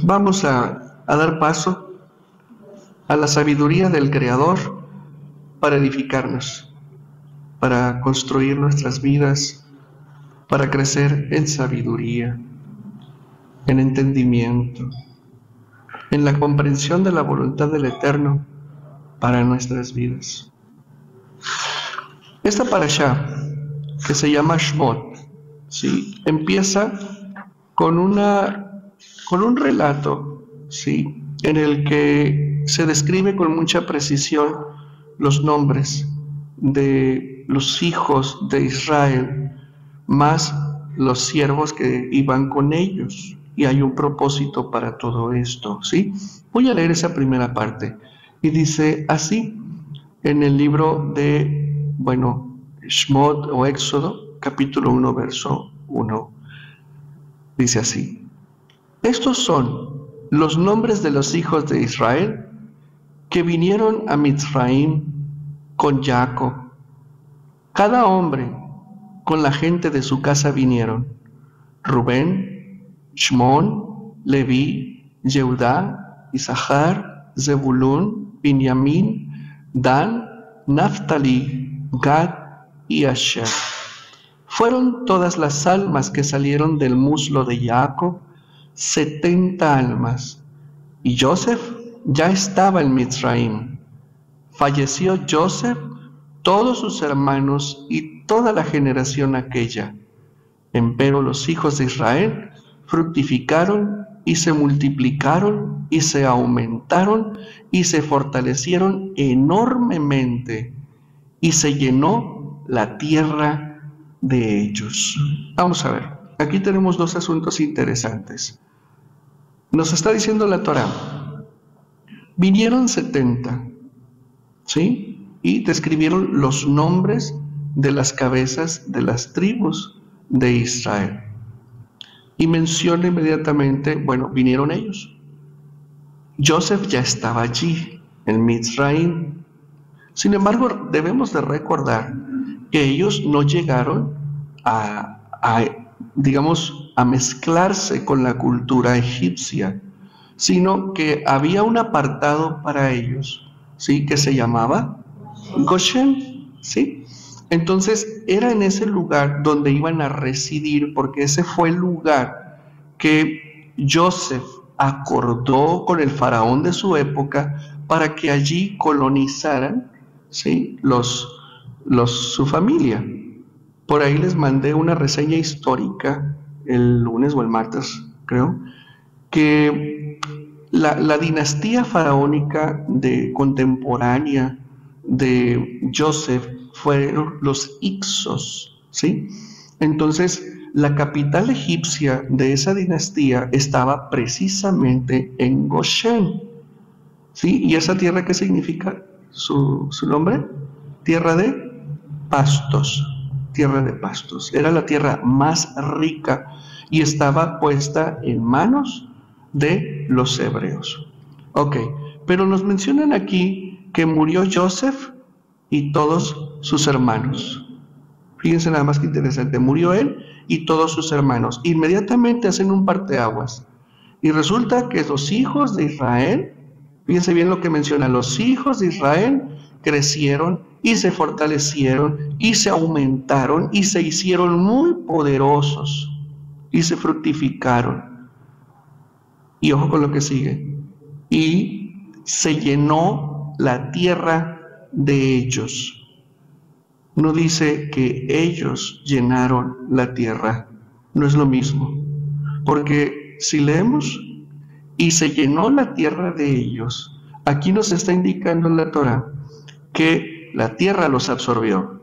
Vamos a dar paso a la sabiduría del Creador para edificarnos, para construir nuestras vidas, para crecer en sabiduría, en entendimiento, en la comprensión de la voluntad del Eterno para nuestras vidas. Esta parashá, que se llama Shmot, ¿sí?, empieza con un relato, ¿sí?, en el que se describe con mucha precisión los nombres de los hijos de Israel, más los siervos que iban con ellos. Y hay un propósito para todo esto, ¿sí? Voy a leer esa primera parte. Y dice así, en el libro de, Shmot o Éxodo, capítulo 1, verso 1. Dice así: estos son los nombres de los hijos de Israel que vinieron a Mitzraim con Jacob. Cada hombre con la gente de su casa vinieron: Rubén, Shmón, Leví, Yehudá, Isachar, Zebulún, Binyamin, Dan, Naftali, Gad y Asher. Fueron todas las almas que salieron del muslo de Jacob, 70 almas. Y Joseph ya estaba en Mitzraim. Falleció Joseph, todos sus hermanos y toda la generación aquella. Empero los hijos de Israel fructificaron y se multiplicaron y se aumentaron y se fortalecieron enormemente y se llenó la tierra de ellos. Vamos a ver, aquí tenemos dos asuntos interesantes. Nos está diciendo la Torá, vinieron 70, ¿sí?, y describieron los nombres de las cabezas de las tribus de Israel. Y menciona inmediatamente, vinieron ellos. Joseph ya estaba allí, en Mitzraim. Sin embargo, debemos de recordar que ellos no llegaron a mezclarse con la cultura egipcia, sino que había un apartado para ellos, ¿sí?, que se llamaba Goshen, ¿sí? Entonces era en ese lugar donde iban a residir, porque ese fue el lugar que Joseph acordó con el faraón de su época para que allí colonizaran, ¿sí?, su familia. Por ahí les mandé una reseña histórica el lunes o el martes, creo, que la dinastía faraónica contemporánea de Joseph fueron los Hyksos, ¿sí? Entonces, la capital egipcia de esa dinastía estaba precisamente en Goshen, ¿sí? ¿Y esa tierra qué significa su nombre? Tierra de pastos, tierra de pastos. Era la tierra más rica y estaba puesta en manos de los hebreos. Ok, pero nos mencionan aquí que murió Joseph y todos sus hermanos. Fíjense nada más que interesante, murió él y todos sus hermanos. Inmediatamente hacen un parteaguas. Y resulta que los hijos de Israel, fíjense bien lo que menciona, los hijos de Israel crecieron y se fortalecieron y se aumentaron y se hicieron muy poderosos y se fructificaron. Y ojo con lo que sigue. Y se llenó la tierra de ellos. No dice que ellos llenaron la tierra, no es lo mismo, porque si leemos y se llenó la tierra de ellos, aquí nos está indicando la Torá que la tierra los absorbió,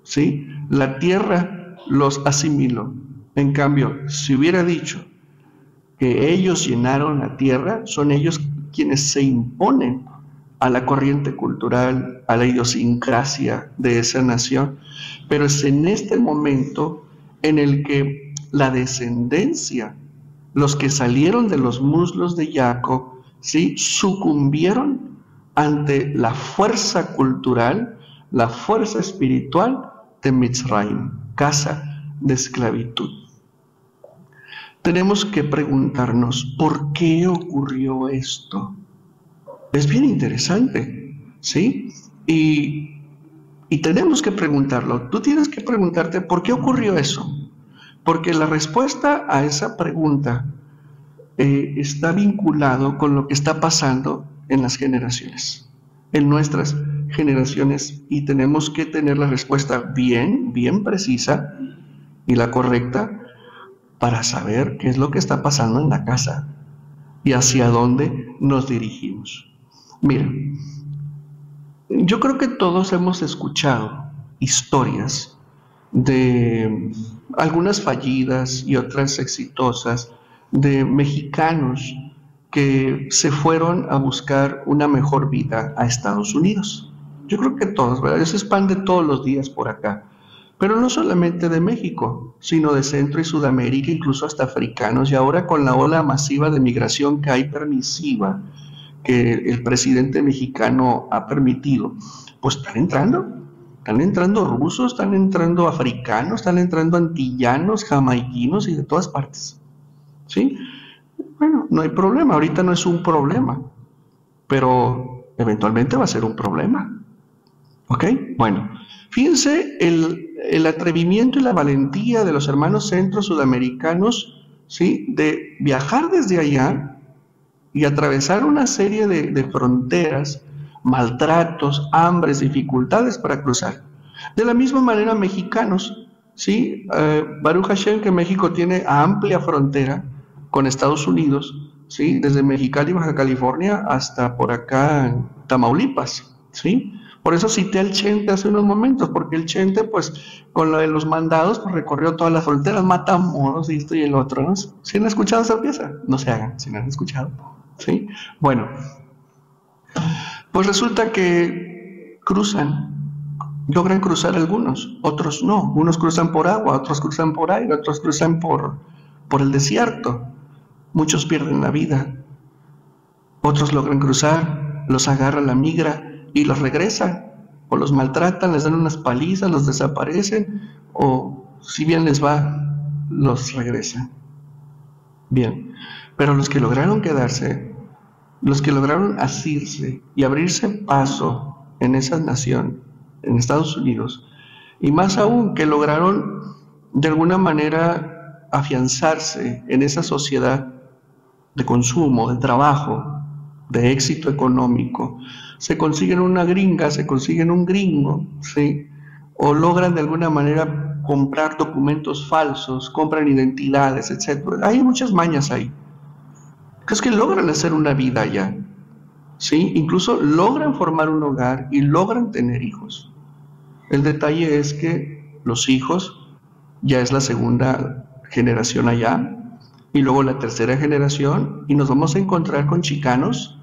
¿sí? La tierra los asimiló. En cambio, si hubiera dicho que ellos llenaron la tierra, son ellos quienes se imponen a la corriente cultural, a la idiosincrasia de esa nación, pero es en este momento en el que la descendencia, los que salieron de los muslos de Jacob, ¿sí?, sucumbieron ante la fuerza cultural, la fuerza espiritual de Mitzraim, casa de esclavitud. tenemos que preguntarnos, ¿por qué ocurrió esto? Es bien interesante, ¿sí? Y tenemos que preguntarlo. Tú tienes que preguntarte, ¿por qué ocurrió eso? Porque la respuesta a esa pregunta está vinculado con lo que está pasando en las generaciones, en nuestras generaciones, y tenemos que tener la respuesta bien precisa y la correcta para saber qué es lo que está pasando en la casa y hacia dónde nos dirigimos. Mira, yo creo que todos hemos escuchado historias de algunas fallidas y otras exitosas de mexicanos que se fueron a buscar una mejor vida a Estados Unidos. Yo creo que todos, ¿verdad? Eso es pan de todos los días por acá. Pero no solamente de México, sino de Centro y Sudamérica, incluso hasta africanos, y ahora con la ola masiva de migración que hay permisiva, que el presidente mexicano ha permitido, pues están entrando rusos, están entrando africanos, están entrando antillanos, jamaiquinos y de todas partes, ¿sí? Bueno, no hay problema, ahorita no es un problema, pero eventualmente va a ser un problema, ¿ok? Bueno, fíjense el atrevimiento y la valentía de los hermanos centro-sudamericanos, ¿sí? De viajar desde allá y atravesar una serie de fronteras, maltratos, hambres, dificultades para cruzar. De la misma manera, mexicanos, ¿sí? Baruch Hashem, que México tiene amplia frontera con Estados Unidos, ¿sí? Desde Mexicali, Baja California, hasta por acá en Tamaulipas, ¿sí? Por eso cité al Chente hace unos momentos, porque el Chente, pues, con lo de los mandados, pues recorrió todas las fronteras, Matamoros y esto y el otro, ¿no? ¿Sí han escuchado esa pieza? No se hagan, si no han escuchado, ¿sí? Bueno, pues resulta que logran cruzar algunos, otros no. Unos cruzan por agua, otros cruzan por aire, otros cruzan por el desierto. Muchos pierden la vida. Otros logran cruzar, los agarra la migra y los regresa, o los maltratan, les dan unas palizas, los desaparecen, o si bien les va, los regresan. Bien, pero los que lograron quedarse, los que lograron asirse y abrirse paso en esa nación, en Estados Unidos, y más aún que lograron de alguna manera afianzarse en esa sociedad de consumo, de trabajo, de éxito económico, se consiguen una gringa, se consiguen un gringo, ¿sí? O logran de alguna manera comprar documentos falsos, compran identidades, etc. Hay muchas mañas ahí. Es que logran hacer una vida allá, ¿sí? Incluso logran formar un hogar y logran tener hijos. El detalle es que los hijos ya es la segunda generación allá, y luego la tercera generación, y nos vamos a encontrar con chicanos,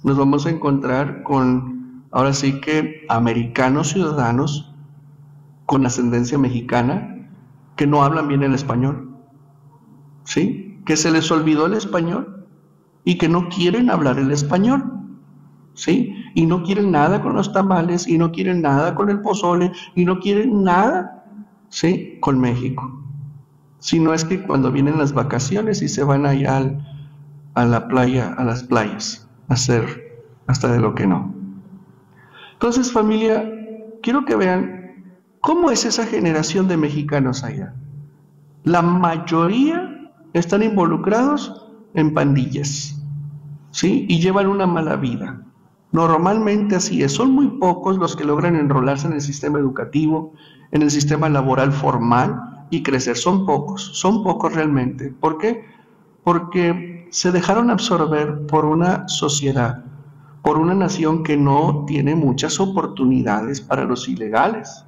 nos vamos a encontrar con, ahora sí que, americanos ciudadanos con ascendencia mexicana que no hablan bien el español, ¿sí? Que se les olvidó el español y que no quieren hablar el español, ¿sí? Y no quieren nada con los tamales, y no quieren nada con el pozole, y no quieren nada, ¿sí? Con México. Si no es que cuando vienen las vacaciones y se van allá a la playa, a las playas, a hacer hasta de lo que no. Entonces, familia, quiero que vean cómo es esa generación de mexicanos allá. La mayoría están involucrados en pandillas, ¿sí? Y llevan una mala vida. Normalmente así es. Son muy pocos los que logran enrolarse en el sistema educativo, en el sistema laboral formal, y crecer. Son pocos realmente. ¿Por qué? Porque se dejaron absorber por una sociedad, por una nación que no tiene muchas oportunidades para los ilegales.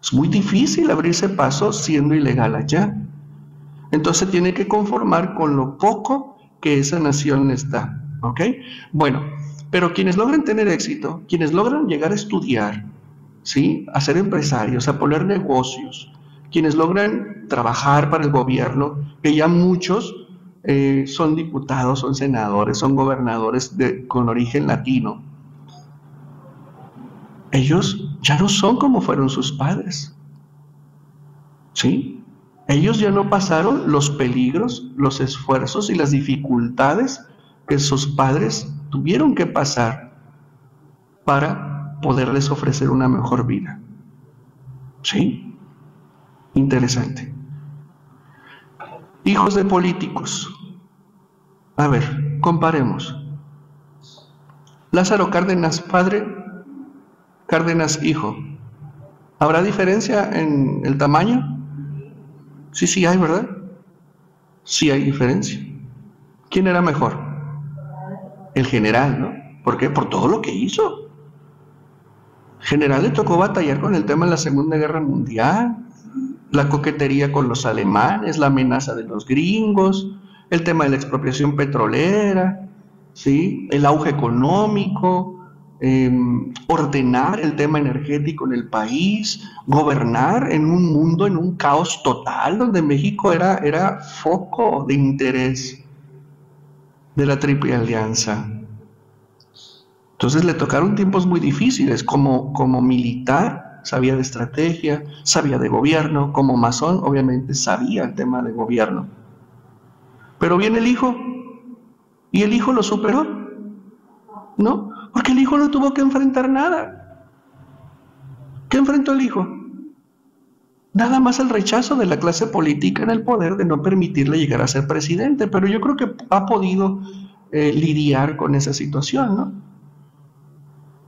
Es muy difícil abrirse paso siendo ilegal allá. Entonces se tiene que conformar con lo poco que esa nación les da, ¿ok? Bueno, pero quienes logran tener éxito, quienes logran llegar a estudiar, ¿sí? A ser empresarios, a poner negocios, quienes logran trabajar para el gobierno, que ya muchos son diputados, son senadores, son gobernadores con origen latino, ellos ya no son como fueron sus padres, ¿sí? Ellos ya no pasaron los peligros, los esfuerzos y las dificultades que sus padres tuvieron que pasar para poderles ofrecer una mejor vida. ¿Sí? Interesante. Hijos de políticos. A ver, comparemos. Lázaro Cárdenas padre, Cárdenas hijo. ¿Habrá diferencia en el tamaño? Sí hay, ¿verdad? Sí hay diferencia. ¿Quién era mejor? El general, ¿no? ¿Por qué? Por todo lo que hizo. General le tocó batallar con el tema de la Segunda Guerra Mundial, la coquetería con los alemanes, la amenaza de los gringos, el tema de la expropiación petrolera, ¿sí? El auge económico, ordenar el tema energético en el país, gobernar en un mundo, en un caos total, donde México era foco de interés de la Triple Alianza. Entonces le tocaron tiempos muy difíciles. Como militar sabía de estrategia, sabía de gobierno. Como masón obviamente sabía el tema de gobierno. Pero viene el hijo, y el hijo lo superó, ¿no? Porque el hijo no tuvo que enfrentar nada. ¿Qué enfrentó el hijo? Nada más el rechazo de la clase política en el poder de no permitirle llegar a ser presidente. Pero yo creo que ha podido lidiar con esa situación, ¿no?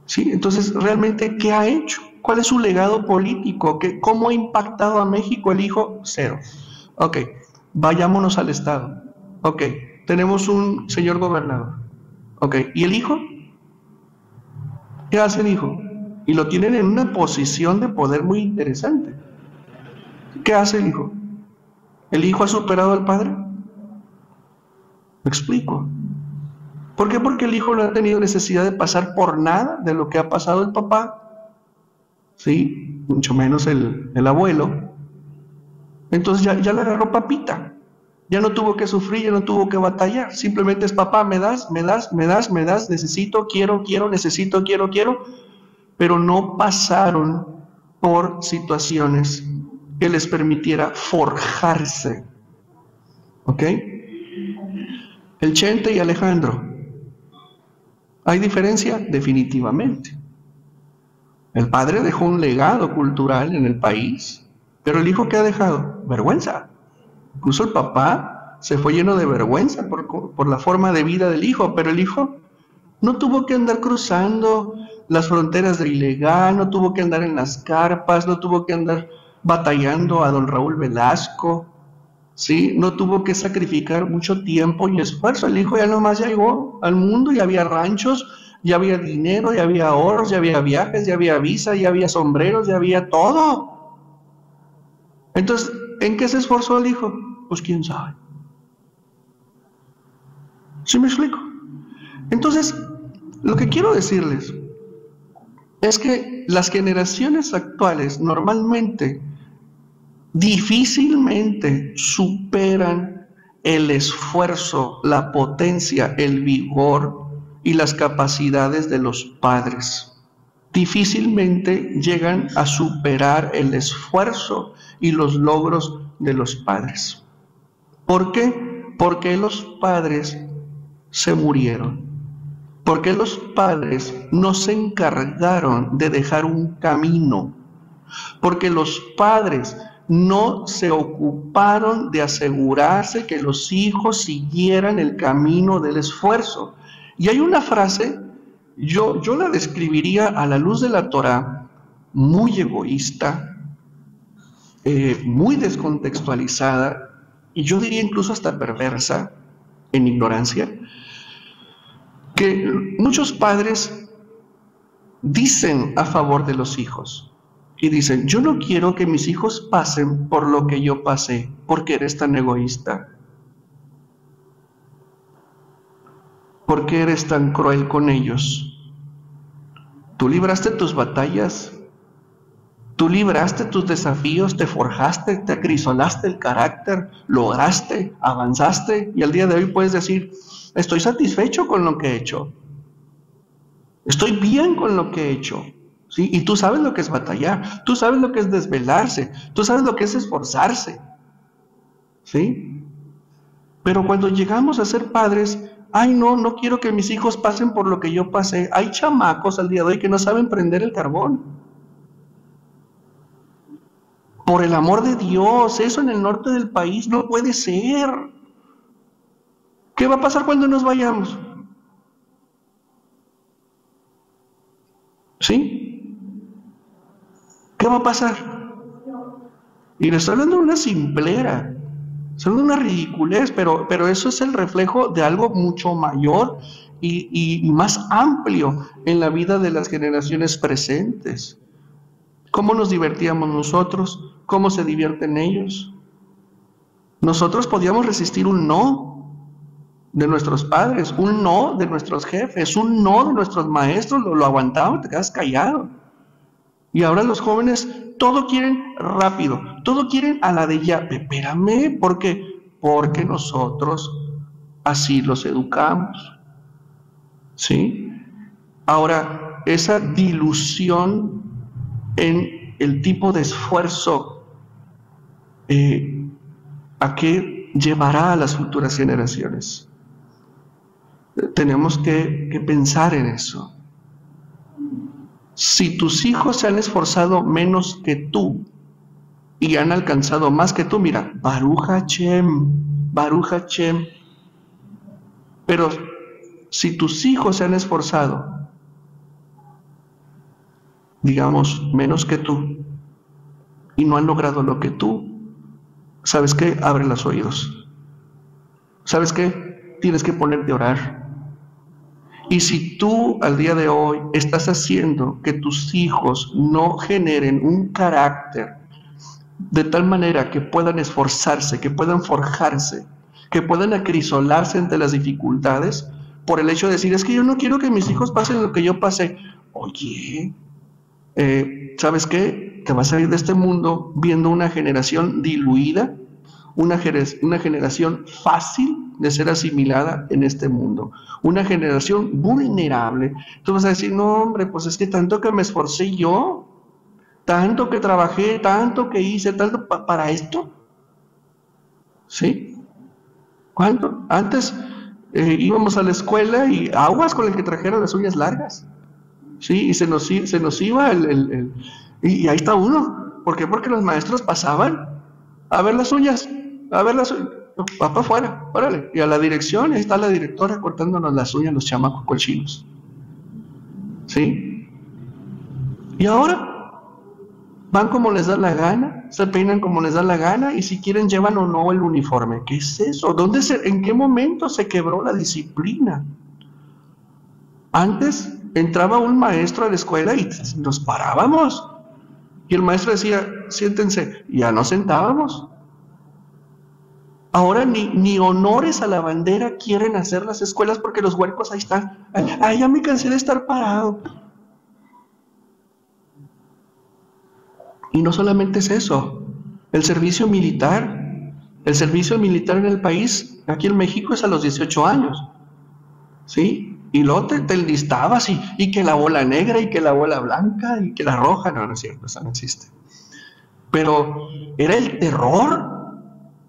¿Sí? Entonces, ¿realmente qué ha hecho? ¿Cuál es su legado político? ¿Cómo ha impactado a México el hijo? Cero. Ok, vayámonos al Estado. Ok, tenemos un señor gobernador. Ok, ¿y el hijo? ¿Qué hace el hijo? Y lo tienen en una posición de poder muy interesante. ¿Qué hace el hijo? ¿El hijo ha superado al padre? ¿Me explico? ¿Por qué? Porque el hijo no ha tenido necesidad de pasar por nada de lo que ha pasado el papá, ¿sí? Mucho menos el abuelo. Entonces ya le agarró papita. Ya no tuvo que sufrir, ya no tuvo que batallar. Simplemente es: papá, me das, necesito, quiero, necesito, quiero. Pero no pasaron por situaciones que les permitiera forjarse. ¿Ok? El Chente y Alejandro. ¿Hay diferencia? Definitivamente. El padre dejó un legado cultural en el país, pero el hijo, ¿qué ha dejado? Vergüenza. Incluso el papá se fue lleno de vergüenza por la forma de vida del hijo, pero el hijo no tuvo que andar cruzando las fronteras de ilegal, no tuvo que andar en las carpas, no tuvo que andar batallando a don Raúl Velasco, ¿sí? No tuvo que sacrificar mucho tiempo y esfuerzo. El hijo ya nomás llegó al mundo, ya había ranchos, ya había dinero, ya había ahorros, ya había viajes, ya había visa, ya había sombreros, ya había todo. Entonces, ¿en qué se esforzó el hijo? Pues quién sabe. ¿Sí me explico? Entonces, lo que quiero decirles es que las generaciones actuales normalmente difícilmente superan el esfuerzo, la potencia, el vigor y las capacidades de los padres. Difícilmente llegan a superar el esfuerzo y los logros de los padres. ¿Por qué? Porque los padres se murieron. Porque los padres no se encargaron de dejar un camino. Porque los padres no se ocuparon de asegurarse que los hijos siguieran el camino del esfuerzo. Y hay una frase, yo la describiría a la luz de la Torá, muy egoísta, muy descontextualizada, y yo diría incluso hasta perversa, en ignorancia, que muchos padres dicen a favor de los hijos. Y dicen: yo no quiero que mis hijos pasen por lo que yo pasé, porque eres tan egoísta. ¿Por qué eres tan cruel con ellos? Tú libraste tus batallas, tú libraste tus desafíos, te forjaste, te acrisolaste el carácter, lograste, avanzaste, y al día de hoy puedes decir: estoy satisfecho con lo que he hecho. Estoy bien con lo que he hecho. ¿Sí? Y tú sabes lo que es batallar, tú sabes lo que es desvelarse, tú sabes lo que es esforzarse. ¿sí? Pero cuando llegamos a ser padres, ay no, no quiero que mis hijos pasen por lo que yo pasé. Hay chamacos al día de hoy que no saben prender el carbón. Por el amor de Dios, eso en el norte del país no puede ser. ¿Qué va a pasar cuando nos vayamos? ¿Sí? ¿Qué va a pasar? Y le estoy hablando de una simplera, son una ridiculez, pero eso es el reflejo de algo mucho mayor y más amplio en la vida de las generaciones presentes. ¿Cómo nos divertíamos nosotros? ¿Cómo se divierten ellos? Nosotros podíamos resistir un no de nuestros padres, un no de nuestros jefes, un no de nuestros maestros, lo aguantábamos, te quedas callado. Y ahora los jóvenes todo quieren rápido, todo quieren a la de ya. Espérame, ¿por qué? Porque nosotros así los educamos. ¿Sí? Ahora, esa dilución en el tipo de esfuerzo, ¿a qué llevará a las futuras generaciones? Tenemos que pensar en eso. Si tus hijos se han esforzado menos que tú y han alcanzado más que tú, mira, Baruch Hashem. Pero si tus hijos se han esforzado, digamos, menos que tú y no han logrado lo que tú, ¿sabes qué? Abre los oídos. ¿Sabes qué? Tienes que ponerte a orar. Y si tú al día de hoy estás haciendo que tus hijos no generen un carácter de tal manera que puedan esforzarse, que puedan forjarse, que puedan acrisolarse ante las dificultades, por el hecho de decir, es que yo no quiero que mis hijos pasen lo que yo pasé. Oye, ¿sabes qué? Te vas a ir de este mundo viendo una generación diluida, una generación fácil de ser asimilada en este mundo, una generación vulnerable. Tú vas a decir, no hombre, pues es que tanto que me esforcé yo, tanto que trabajé, tanto que hice, tanto para esto. ¿Sí? ¿Cuánto? Antes íbamos a la escuela y aguas con el que trajera las uñas largas. ¿Sí? Y se nos iba y ahí está uno. ¿Por qué? Porque los maestros pasaban a ver las uñas, va para afuera, órale. Y a la dirección, ahí está la directora cortándonos las uñas, los chamacos cochinos. ¿Sí? Y ahora van como les da la gana, se peinan como les da la gana, y si quieren llevan o no el uniforme. ¿Qué es eso? ¿En qué momento se quebró la disciplina? Antes entraba un maestro a la escuela y nos parábamos. Y el maestro decía, siéntense, y ya nos sentábamos. Ahora ni honores a la bandera quieren hacer las escuelas porque los huercos ahí están. Ay, ya me cansé de estar parado. Y no solamente es eso, el servicio militar en el país, aquí en México, es a los 18 años. ¿Sí? Y luego te enlistabas y que la bola negra y que la bola blanca y que la roja. No, no es cierto, eso no existe. Pero era el terror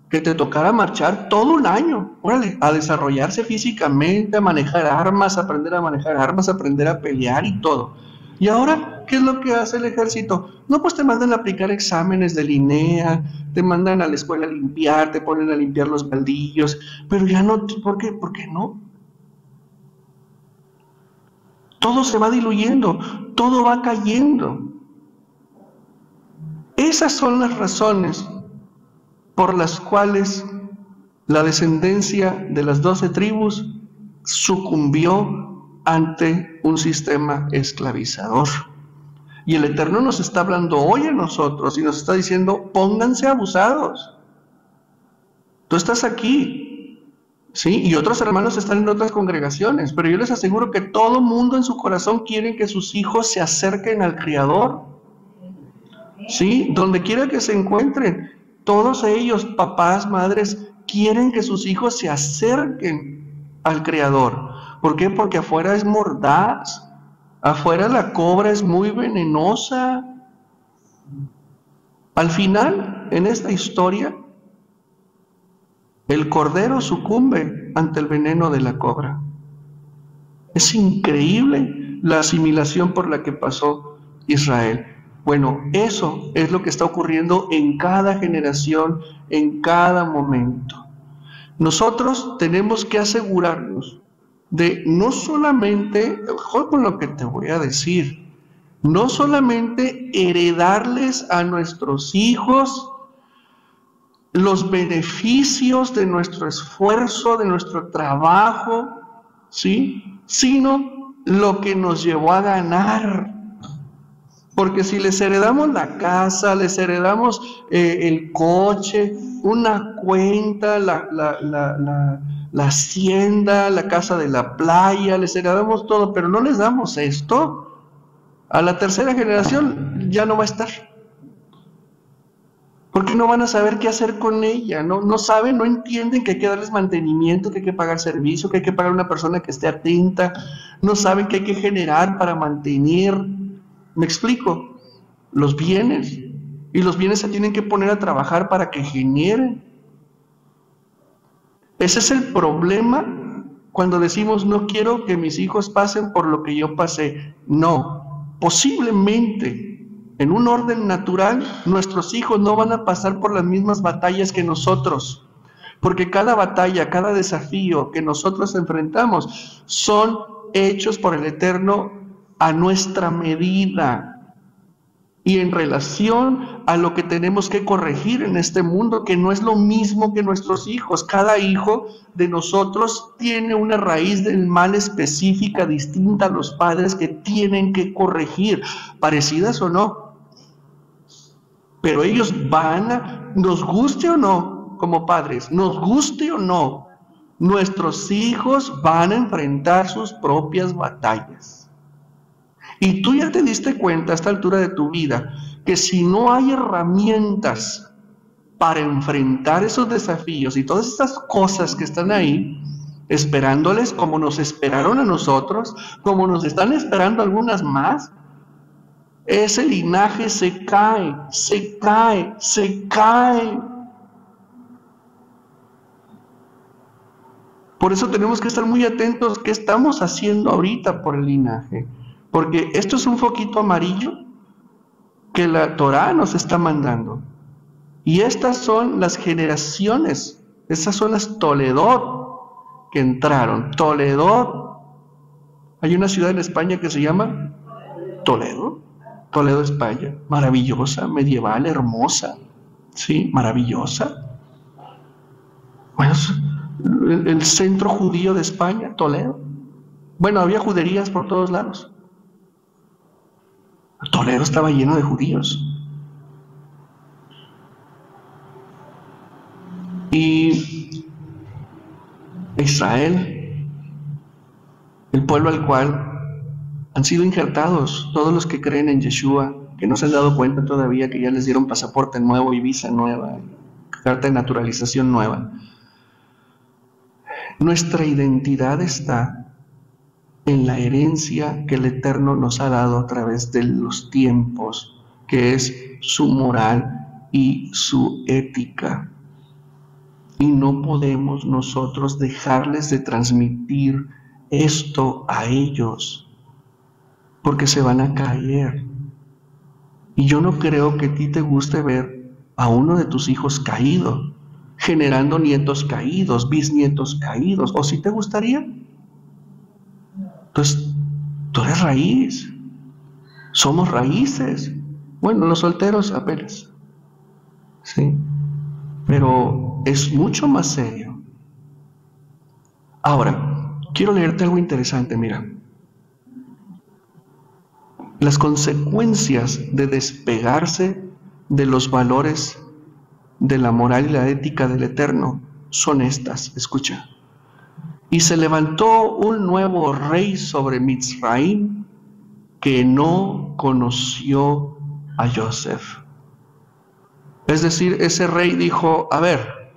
que te tocara marchar todo un año, órale, a desarrollarse físicamente, a manejar armas, aprender a manejar armas, aprender a pelear y todo. Y ahora, ¿qué es lo que hace el ejército? No, pues te mandan a aplicar exámenes de Linea, te mandan a la escuela a limpiar, te ponen a limpiar los baldillos, pero ya no, ¿por qué? ¿Por qué no? Todo se va diluyendo, todo va cayendo. Esas son las razones por las cuales la descendencia de las 12 tribus sucumbió ante un sistema esclavizador. Y el Eterno nos está hablando hoy a nosotros y nos está diciendo, pónganse abusados. Tú estás aquí, ¿sí? Y otros hermanos están en otras congregaciones, pero yo les aseguro que todo mundo en su corazón quiere que sus hijos se acerquen al Creador. ¿Sí? Donde quiera que se encuentren, todos ellos, papás, madres, quieren que sus hijos se acerquen al Creador. ¿Por qué? Porque afuera es mordaz, afuera la cobra es muy venenosa. Al final, en esta historia, El cordero sucumbe ante el veneno de la cobra. Es increíble la asimilación por la que pasó Israel. Bueno, eso es lo que está ocurriendo en cada generación, en cada momento. Nosotros tenemos que asegurarnos de no solamente, ojo con lo que te voy a decir, no solamente heredarles a nuestros hijos los beneficios de nuestro esfuerzo, de nuestro trabajo, ¿sí? Sino lo que nos llevó a ganar. Porque si les heredamos la casa, les heredamos el coche, una cuenta, la hacienda, la casa de la playa, les heredamos todo, pero no les damos esto, a la tercera generación ya no va a estar. Porque no van a saber qué hacer con ella, no saben, no entienden que hay que darles mantenimiento, que hay que pagar servicio, que hay que pagar una persona que esté atenta, no saben que hay que generar para mantener. ¿Me explico? Los bienes, y los bienes se tienen que poner a trabajar para que generen. Ese es el problema cuando decimos no quiero que mis hijos pasen por lo que yo pasé. No, posiblemente en un orden natural, nuestros hijos no van a pasar por las mismas batallas que nosotros, porque cada batalla, cada desafío que nosotros enfrentamos son hechos por el Eterno a nuestra medida y en relación a lo que tenemos que corregir en este mundo, que no es lo mismo que nuestros hijos. Cada hijo de nosotros tiene una raíz del mal específica, distinta a los padres, que tienen que corregir, parecidas o no. Pero ellos van a, nos guste o no, como padres, nos guste o no, nuestros hijos van a enfrentar sus propias batallas. Y tú ya te diste cuenta a esta altura de tu vida que si no hay herramientas para enfrentar esos desafíos y todas estas cosas que están ahí, esperándoles como nos esperaron a nosotros, como nos están esperando algunas más, ese linaje se cae, se cae, se cae. Por eso tenemos que estar muy atentos qué estamos haciendo ahorita por el linaje. Porque esto es un foquito amarillo que la Torá nos está mandando. Y estas son las generaciones, esas son las Toledot que entraron. Toledot, hay una ciudad en España que se llama Toledo, Toledo, España, maravillosa, medieval, hermosa, sí, maravillosa. Bueno, el centro judío de España, Toledo. Bueno, había juderías por todos lados. Toledo estaba lleno de judíos. Y Israel, el pueblo al cual han sido injertados todos los que creen en Yeshua, que no se han dado cuenta todavía que ya les dieron pasaporte nuevo y visa nueva, carta de naturalización nueva. Nuestra identidad está en la herencia que el Eterno nos ha dado a través de los tiempos, que es su moral y su ética. Y no podemos nosotros dejarles de transmitir esto a ellos, porque se van a caer. Y yo no creo que a ti te guste ver a uno de tus hijos caído, generando nietos caídos, bisnietos caídos. ¿O si te gustaría? Entonces, tú eres raíz. Somos raíces. Bueno, los solteros apenas. Sí. Pero es mucho más serio. Ahora, quiero leerte algo interesante, mira. Las consecuencias de despegarse de los valores de la moral y la ética del Eterno son estas. Escucha. Y se levantó un nuevo rey sobre Mitzraim que no conoció a Yosef. Es decir, ese rey dijo, a ver,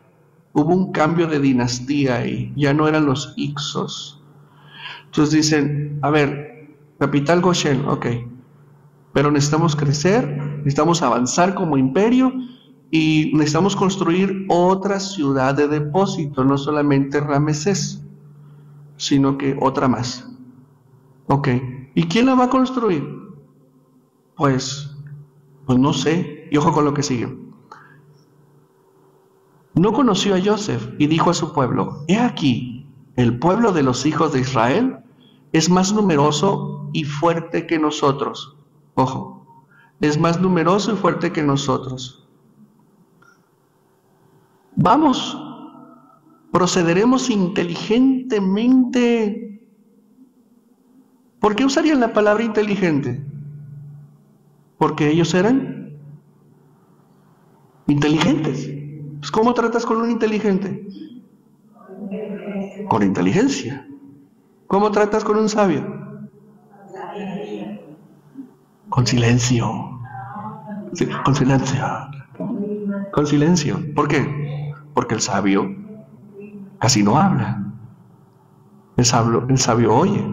hubo un cambio de dinastía y ya no eran los Ixos. Entonces dicen, a ver, capital Goshen, ok, pero necesitamos crecer, necesitamos avanzar como imperio y necesitamos construir otra ciudad de depósito, no solamente Ramesés, sino que otra más. Ok, ¿y quién la va a construir? Pues no sé, y ojo con lo que sigue. No conoció a Joseph y dijo a su pueblo: he aquí, el pueblo de los hijos de Israel es más numeroso y fuerte que nosotros. Ojo, es más numeroso y fuerte que nosotros. Vamos, procederemos inteligentemente. ¿Por qué usarían la palabra inteligente? Porque ellos eran inteligentes. Pues, ¿cómo tratas con un inteligente? Con inteligencia. ¿Cómo tratas con un sabio? Con silencio. Sí, con silencio. Con silencio. ¿Por qué? Porque el sabio casi no habla. El sabio oye.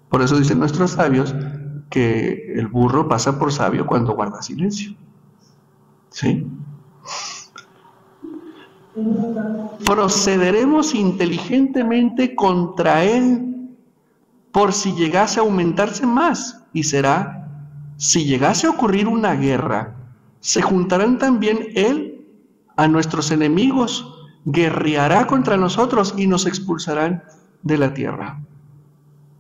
Por eso dicen nuestros sabios que el burro pasa por sabio cuando guarda silencio. ¿Sí? Procederemos inteligentemente contra él por si llegase a aumentarse más, y será, si llegase a ocurrir una guerra, se juntarán también él a nuestros enemigos, guerreará contra nosotros y nos expulsarán de la tierra.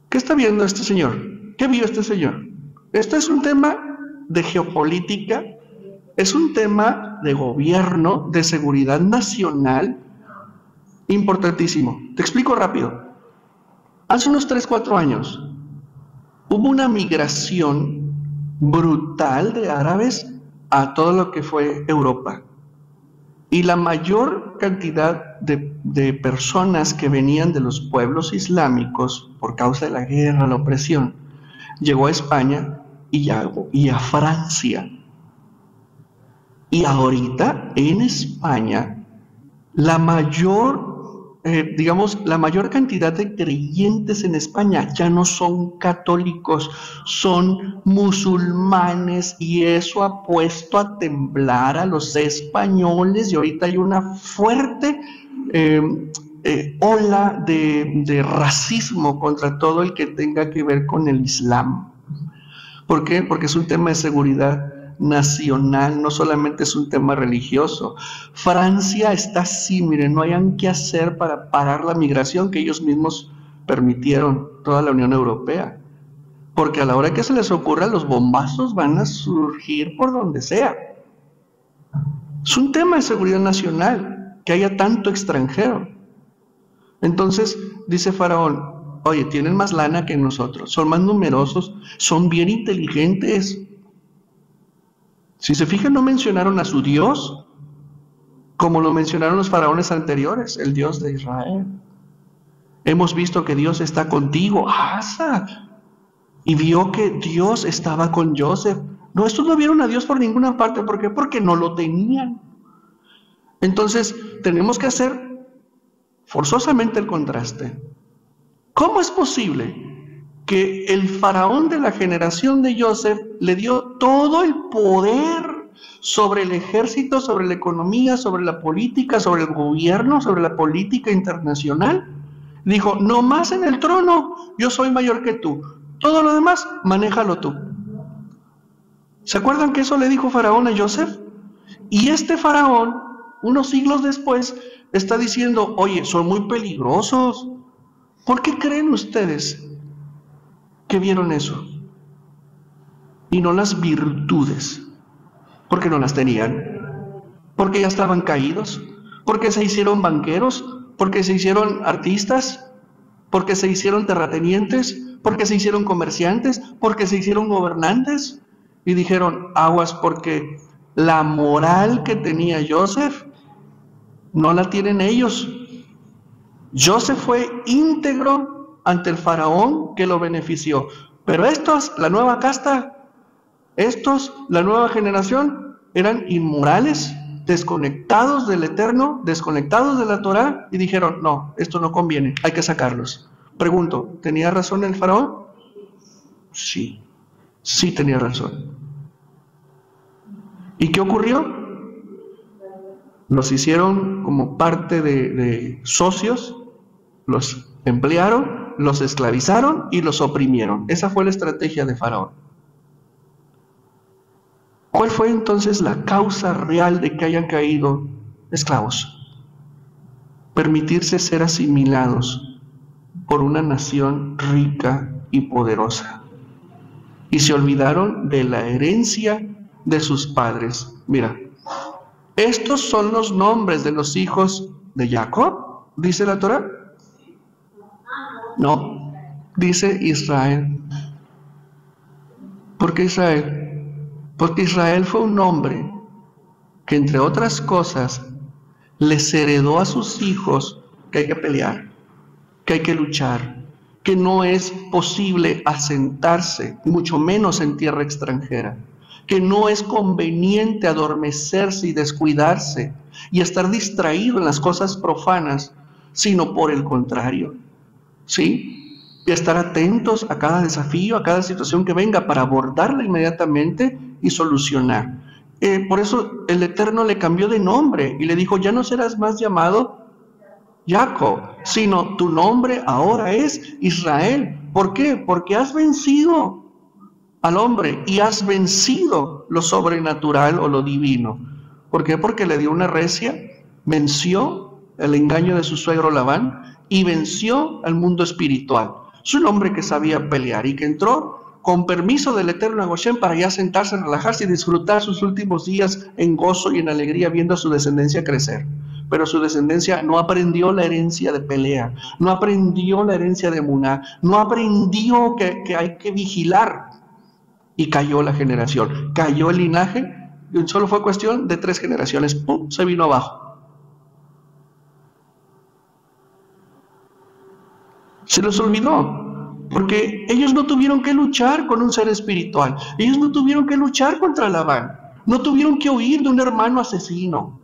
¿Qué está viendo este señor? ¿Qué vio este señor? Esto es un tema de geopolítica, es un tema de gobierno, de seguridad nacional, importantísimo. Te explico rápido. Hace unos 3, 4 años hubo una migración brutal de árabes a todo lo que fue Europa. Y la mayor cantidad de personas que venían de los pueblos islámicos por causa de la guerra, la opresión, llegó a España y a Francia. Y ahorita en España la mayor, la mayor cantidad de creyentes en España ya no son católicos, son musulmanes, y eso ha puesto a temblar a los españoles, y ahorita hay una fuerte ola de racismo contra todo el que tenga que ver con el Islam. ¿Por qué? Porque es un tema de seguridad nacional, no solamente es un tema religioso. Francia está así, miren, no hayan qué hacer para parar la migración que ellos mismos permitieron, toda la Unión Europea. Porque a la hora que se les ocurra, los bombazos van a surgir por donde sea. Es un tema de seguridad nacional, que haya tanto extranjero. Entonces, dice Faraón: oye, tienen más lana que nosotros, son más numerosos, son bien inteligentes. Si se fijan, no mencionaron a su Dios, como lo mencionaron los faraones anteriores, el Dios de Israel. Hemos visto que Dios está contigo, Asa, y vio que Dios estaba con Joseph. No, estos no vieron a Dios por ninguna parte. ¿Por qué? Porque no lo tenían. Entonces, tenemos que hacer forzosamente el contraste. ¿Cómo es posible que el faraón de la generación de Joseph le dio todo el poder sobre el ejército, sobre la economía, sobre la política, sobre el gobierno, sobre la política internacional? Dijo: no más en el trono, yo soy mayor que tú, todo lo demás, manéjalo tú. ¿Se acuerdan que eso le dijo Faraón a Joseph? Y este faraón, unos siglos después, está diciendo: oye, son muy peligrosos. ¿Por qué creen ustedes que vieron eso? Y no las virtudes. Porque no las tenían. Porque ya estaban caídos. Porque se hicieron banqueros. Porque se hicieron artistas. Porque se hicieron terratenientes. Porque se hicieron comerciantes. Porque se hicieron gobernantes. Y dijeron: aguas, porque la moral que tenía Joseph no la tienen ellos. Joseph fue íntegro ante el faraón que lo benefició. Pero estos, la nueva casta, estos, la nueva generación, eran inmorales, desconectados del Eterno, desconectados de la Torá, y dijeron: no, esto no conviene, hay que sacarlos. Pregunto, ¿tenía razón el faraón? Sí, sí tenía razón. ¿Y qué ocurrió? Los hicieron como parte de socios, los emplearon, los esclavizaron y los oprimieron. Esa fue la estrategia de Faraón. ¿Cuál fue entonces la causa real de que hayan caído esclavos? Permitirse ser asimilados por una nación rica y poderosa. Y se olvidaron de la herencia de sus padres. Mira, estos son los nombres de los hijos de Jacob, dice la Torá. No, dice Israel. ¿Por qué Israel? Porque Israel fue un hombre que, entre otras cosas, les heredó a sus hijos que hay que pelear, que hay que luchar, que no es posible asentarse, mucho menos en tierra extranjera, que no es conveniente adormecerse y descuidarse y estar distraído en las cosas profanas, sino por el contrario, ¿sí? Y estar atentos a cada desafío, a cada situación que venga para abordarla inmediatamente y solucionar. Por eso el Eterno le cambió de nombre y le dijo, ya no serás más llamado Jacob, sino tu nombre ahora es Israel. ¿Por qué? Porque has vencido al hombre y has vencido lo sobrenatural o lo divino. ¿Por qué? Porque le dio una recia, venció el engaño de su suegro Labán y venció al mundo espiritual. Es un hombre que sabía pelear y que entró con permiso del Eterno a Goshen para ya sentarse, relajarse y disfrutar sus últimos días en gozo y en alegría viendo a su descendencia crecer. Pero su descendencia no aprendió la herencia de pelea, no aprendió la herencia de Muná, no aprendió que hay que vigilar. Y cayó la generación, cayó el linaje, y solo fue cuestión de 3 generaciones, ¡pum!, se vino abajo. Se los olvidó. Porque ellos no tuvieron que luchar con un ser espiritual. Ellos no tuvieron que luchar contra Labán. No tuvieron que huir de un hermano asesino.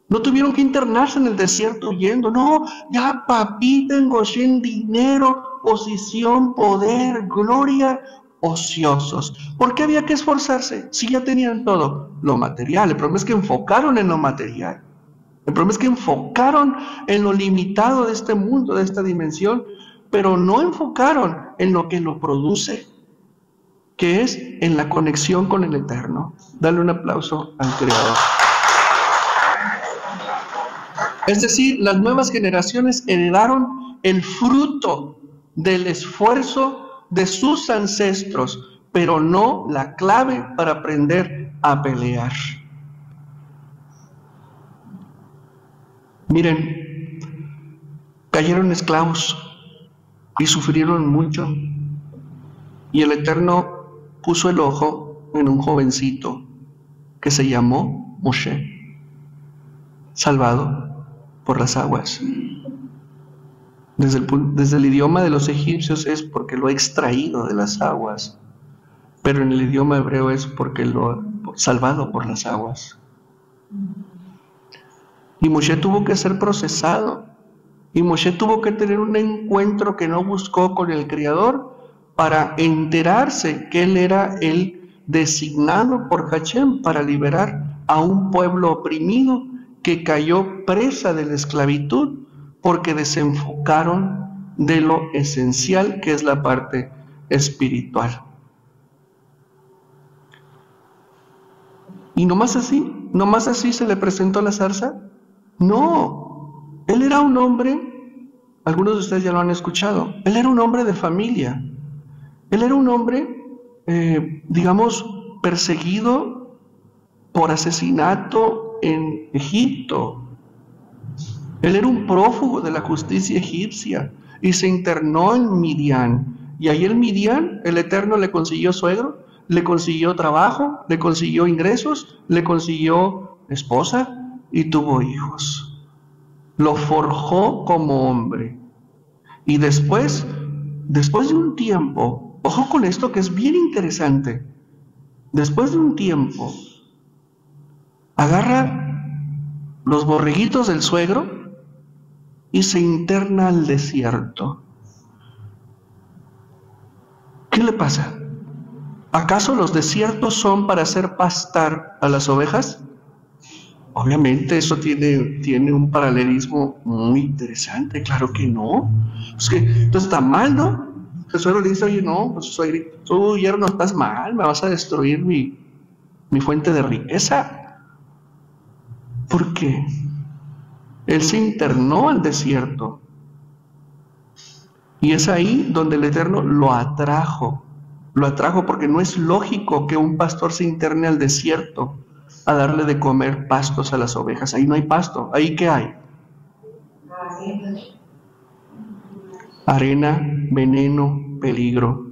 No tuvieron que internarse en el desierto huyendo. No, ya papita en Goshen, dinero, posición, poder, gloria, ociosos. ¿Por qué había que esforzarse? Si ya tenían todo, lo material. El problema es que enfocaron en lo material. El problema es que enfocaron en lo limitado de este mundo, de esta dimensión, pero no enfocaron en lo que lo produce, que es en la conexión con el Eterno. Dale un aplauso al Creador. Es decir, las nuevas generaciones heredaron el fruto del esfuerzo de sus ancestros, pero no la clave para aprender a pelear. Miren, cayeron esclavos y sufrieron mucho, y el Eterno puso el ojo en un jovencito que se llamó Moshe, salvado por las aguas. Desde el idioma de los egipcios es porque lo ha extraído de las aguas, pero en el idioma hebreo es porque lo ha salvado por las aguas. Y Moshe tuvo que ser procesado. Y Moshe tuvo que tener un encuentro que no buscó con el Creador para enterarse que él era el designado por Hashem para liberar a un pueblo oprimido que cayó presa de la esclavitud porque desenfocaron de lo esencial que es la parte espiritual. Y nomás así se le presentó la zarza. No. Él era un hombre, algunos de ustedes ya lo han escuchado, él era un hombre de familia. Él era un hombre, digamos, perseguido por asesinato en Egipto. Él era un prófugo de la justicia egipcia y se internó en Midian. Y ahí en Midian, el Eterno le consiguió suegro, le consiguió trabajo, le consiguió ingresos, le consiguió esposa y tuvo hijos. Lo forjó como hombre. Y después de un tiempo, ojo con esto que es bien interesante, después de un tiempo, agarra los borreguitos del suegro y se interna al desierto. ¿Qué le pasa? ¿Acaso los desiertos son para hacer pastar a las ovejas? Obviamente eso tiene un paralelismo muy interesante, claro que no. Entonces está mal, ¿no? El suegro le dice, oye, no, pues suegrito, tú yerno estás mal, me vas a destruir mi fuente de riqueza. ¿Por qué? Él se internó al desierto. Y es ahí donde el Eterno lo atrajo. Lo atrajo porque no es lógico que un pastor se interne al desierto a darle de comer pastos a las ovejas. Ahí no hay pasto. ¿Ahí qué hay? Arena, veneno, peligro.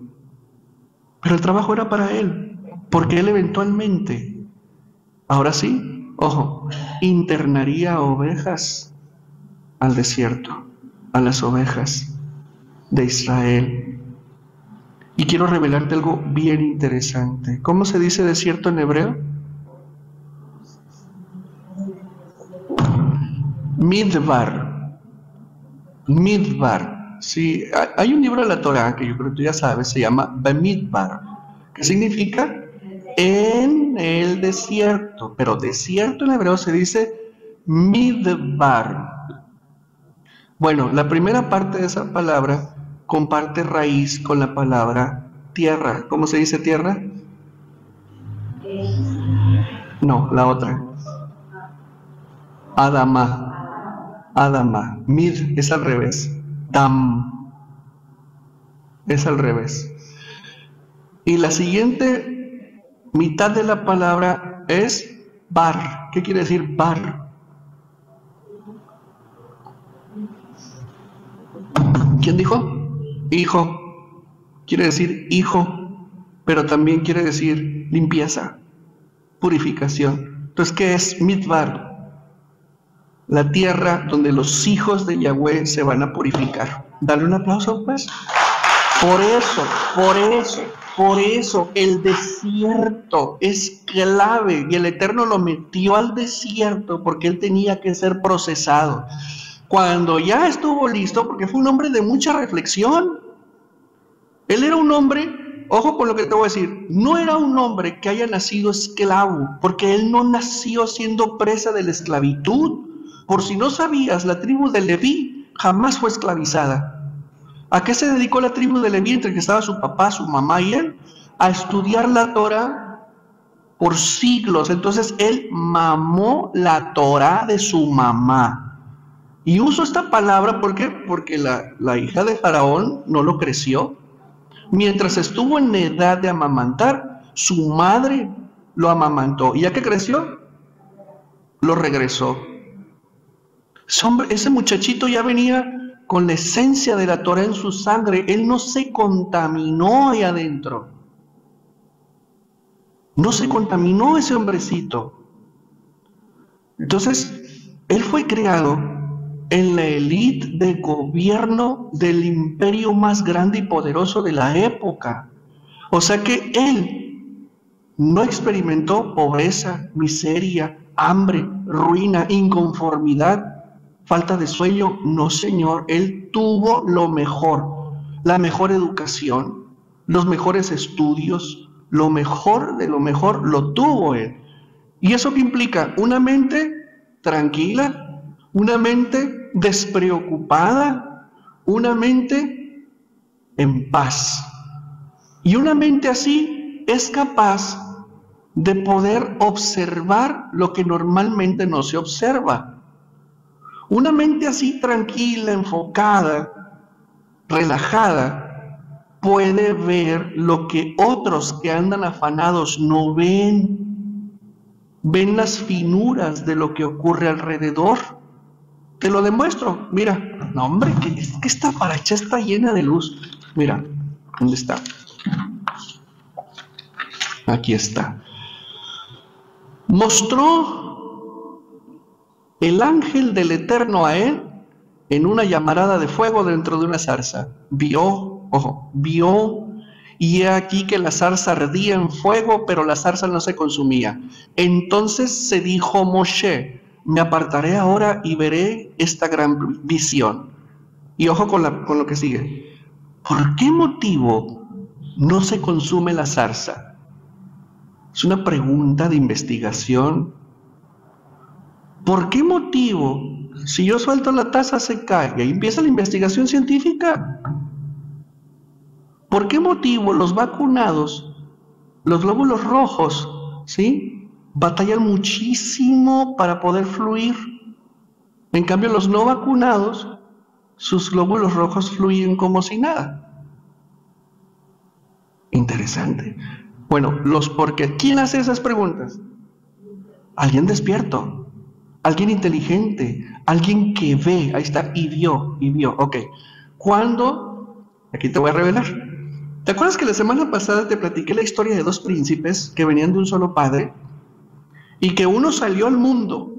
Pero el trabajo era para él, porque él eventualmente, ahora sí, ojo, internaría ovejas al desierto, a las ovejas de Israel. Y quiero revelarte algo bien interesante. ¿Cómo se dice desierto en hebreo? Midbar. Midbar. Sí, hay un libro de la Torá que yo creo que tú ya sabes, se llama Bamidbar, que significa en el desierto, pero desierto en hebreo se dice Midbar. Bueno, la primera parte de esa palabra comparte raíz con la palabra tierra. ¿Cómo se dice tierra? No, la otra. Adama. Adama. Mid es al revés. Dam es al revés. Y la siguiente mitad de la palabra es bar. ¿Qué quiere decir bar? ¿Quién dijo? Hijo. Quiere decir hijo, pero también quiere decir limpieza, purificación. Entonces, ¿qué es Midbar? La tierra donde los hijos de Yahweh se van a purificar. Dale un aplauso, pues. Por eso, el desierto es clave y el Eterno lo metió al desierto porque él tenía que ser procesado. Cuando ya estuvo listo, porque fue un hombre de mucha reflexión, él era un hombre, ojo con lo que te voy a decir, no era un hombre que haya nacido esclavo, porque él no nació siendo presa de la esclavitud. Por si no sabías, la tribu de Leví jamás fue esclavizada. ¿A qué se dedicó la tribu de Leví entre que estaba su papá, su mamá y él? A estudiar la Torah por siglos. Entonces él mamó la Torah de su mamá. Y uso esta palabra ¿por qué? Porque la hija de Faraón no lo creció. Mientras estuvo en edad de amamantar, su madre lo amamantó. ¿Y ya que creció? Lo regresó. Ese muchachito ya venía con la esencia de la Torah en su sangre. Él no se contaminó ahí adentro. No se contaminó ese hombrecito. Entonces, él fue creado en la élite de gobierno del imperio más grande y poderoso de la época. O sea que él no experimentó pobreza, miseria, hambre, ruina, inconformidad, falta de sueño. No, señor, él tuvo lo mejor, la mejor educación, los mejores estudios, lo mejor de lo mejor lo tuvo él. ¿Y eso qué implica? Una mente tranquila, una mente despreocupada, una mente en paz. Y una mente así es capaz de poder observar lo que normalmente no se observa. Una mente así tranquila, enfocada, relajada, puede ver lo que otros que andan afanados no ven. Ven las finuras de lo que ocurre alrededor. Te lo demuestro, mira. No, hombre, es que esta paracha está llena de luz. Mira, ¿dónde está? Aquí está. Mostró el ángel del Eterno a él en una llamarada de fuego dentro de una zarza. Vio, y he aquí que la zarza ardía en fuego, pero la zarza no se consumía. Entonces se dijo Moshe: me apartaré ahora y veré esta gran visión. Y ojo con lo que sigue. ¿Por qué motivo no se consume la zarza? Es una pregunta de investigación ¿Por qué motivo, si yo suelto la taza, se cae? Y ahí empieza la investigación científica. ¿Por qué motivo los vacunados, los glóbulos rojos, ¿sí?, batallan muchísimo para poder fluir? En cambio, los no vacunados, sus glóbulos rojos fluyen como si nada. Interesante. Bueno, porque ¿quién hace esas preguntas? Alguien despierto, alguien inteligente, alguien que ve. Ahí está, y vio. Ok. ¿Cuándo? Aquí te voy a revelar. ¿Te acuerdas que la semana pasada te platiqué la historia de dos príncipes que venían de un solo padre? Y que uno salió al mundo.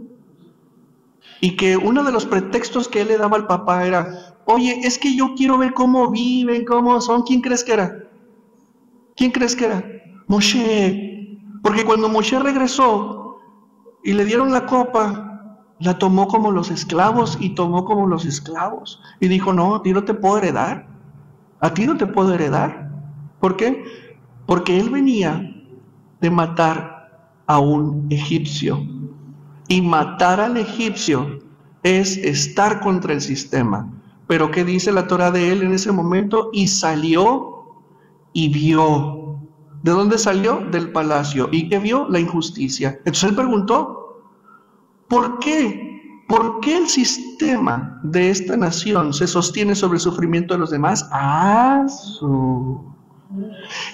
Y que uno de los pretextos que él le daba al papá era: oye, es que yo quiero ver cómo viven, cómo son. ¿Quién crees que era? ¿Quién crees que era? Moshe. Porque cuando Moshe regresó y le dieron la copa, la tomó como los esclavos y tomó como los esclavos. Y dijo: no, a ti no te puedo heredar. A ti no te puedo heredar. ¿Por qué? Porque él venía de matar a un egipcio. Y matar al egipcio es estar contra el sistema. Pero ¿qué dice la Torá de él en ese momento? Y salió y vio. ¿De dónde salió? Del palacio. ¿Y qué vio? La injusticia. Entonces él preguntó: ¿por qué? ¿Por qué el sistema de esta nación se sostiene sobre el sufrimiento de los demás?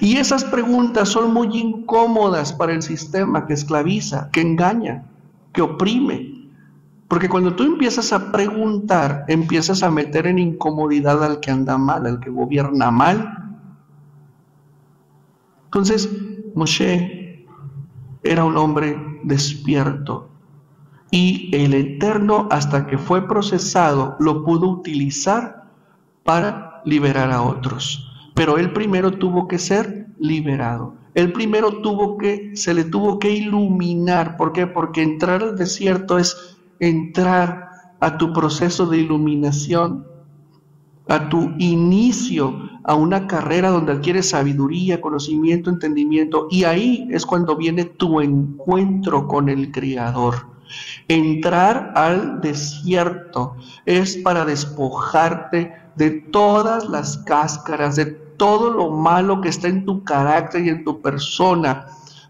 Y esas preguntas son muy incómodas para el sistema que esclaviza, que engaña, que oprime. Porque cuando tú empiezas a preguntar, empiezas a meter en incomodidad al que anda mal, al que gobierna mal. Entonces, Moshe era un hombre despierto. Y el Eterno, hasta que fue procesado, lo pudo utilizar para liberar a otros. Pero él primero tuvo que ser liberado. Él primero se le tuvo que iluminar. ¿Por qué? Porque entrar al desierto es entrar a tu proceso de iluminación, a tu inicio, a una carrera donde adquieres sabiduría, conocimiento, entendimiento. Y ahí es cuando viene tu encuentro con el Creador. Entrar al desierto es para despojarte de todas las cáscaras, de todo lo malo que está en tu carácter y en tu persona,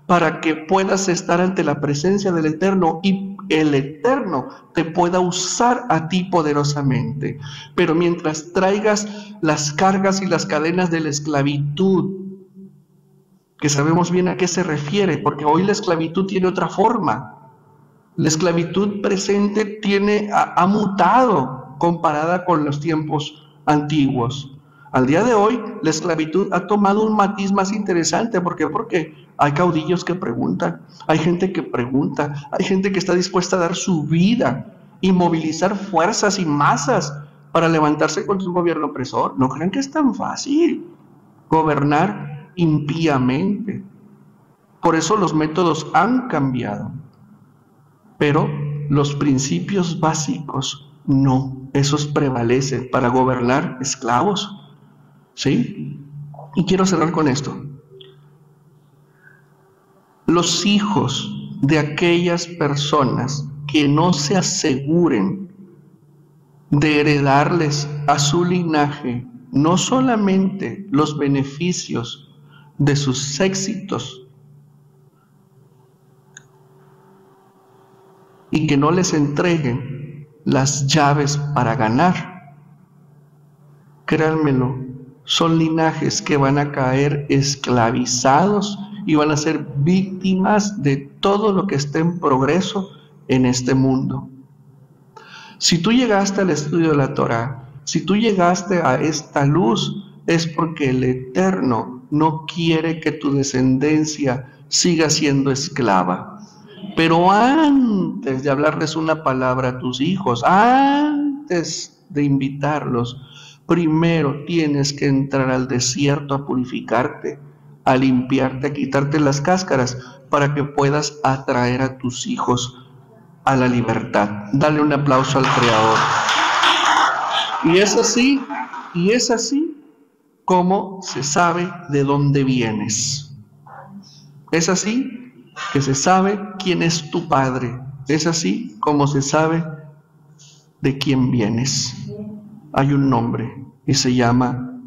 para que puedas estar ante la presencia del Eterno y el Eterno te pueda usar a ti poderosamente. Pero mientras traigas las cargas y las cadenas de la esclavitud, que sabemos bien a qué se refiere, porque hoy la esclavitud tiene otra forma. La esclavitud presente ha mutado comparada con los tiempos antiguos. Al día de hoy, la esclavitud ha tomado un matiz más interesante. ¿Por qué? Porque hay caudillos que preguntan, hay gente que pregunta, hay gente que está dispuesta a dar su vida y movilizar fuerzas y masas para levantarse contra un gobierno opresor. No crean que es tan fácil gobernar impíamente. Por eso los métodos han cambiado. Pero los principios básicos no, esos prevalecen para gobernar esclavos. ¿Sí? Y quiero cerrar con esto. Los hijos de aquellas personas que no se aseguren de heredarles a su linaje no solamente los beneficios de sus éxitos, y que no les entreguen las llaves para ganar, créanmelo, son linajes que van a caer esclavizados y van a ser víctimas de todo lo que esté en progreso en este mundo. Si tú llegaste al estudio de la Torá, si tú llegaste a esta luz, es porque el Eterno no quiere que tu descendencia siga siendo esclava. Pero antes de hablarles una palabra a tus hijos, antes de invitarlos, primero tienes que entrar al desierto a purificarte, a limpiarte, a quitarte las cáscaras, para que puedas atraer a tus hijos a la libertad. Dale un aplauso al Creador. Y es así como se sabe de dónde vienes. Es así que se sabe quién es tu padre. Es así como se sabe de quién vienes. Hay un nombre y se llama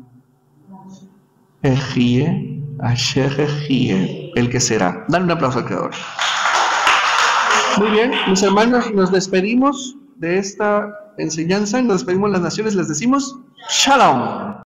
Ejie, Asher Ejie, el que será. Dale un aplauso al Creador. Muy bien, mis hermanos, nos despedimos de esta enseñanza, nos despedimos las naciones, les decimos Shalom.